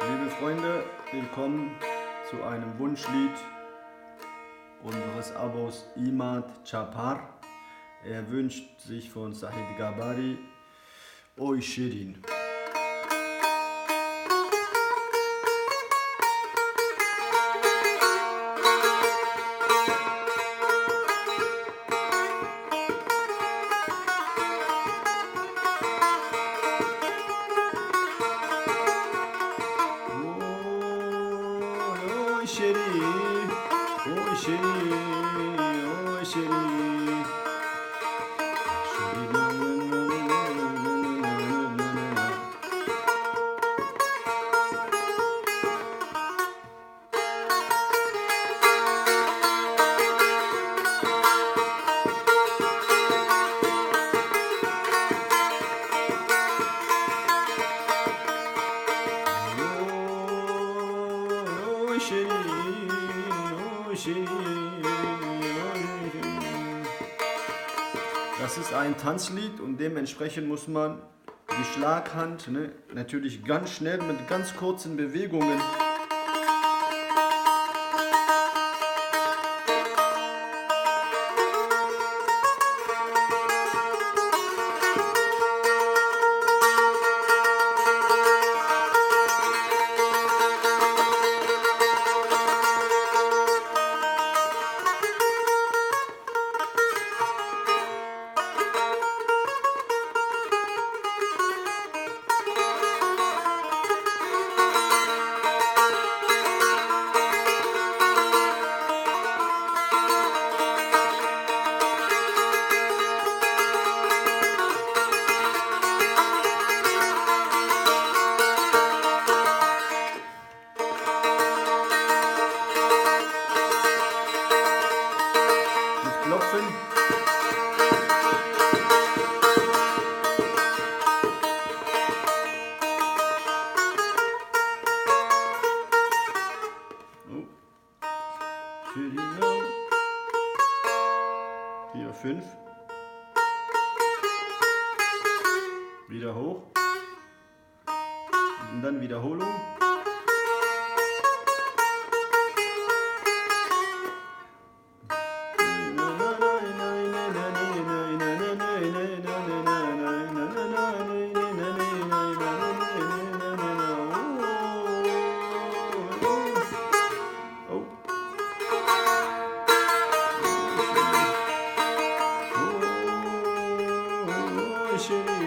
Liebe Freunde, willkommen zu einem Wunschlied unseres Abos Imad Chapar. Er wünscht sich von Sahid Gabari Oy Shirin. Oy Shirin, Oy Shirin, Oy Shirin. Oy Shirin, Oy Shirin, Oy Shirin. Das ist ein Tanzlied und dementsprechend muss man die Schlaghand natürlich ganz schnell mit ganz kurzen Bewegungen mit Klopfen. Oh. 4, 5. Wieder hoch. Und dann Wiederholung. Oh,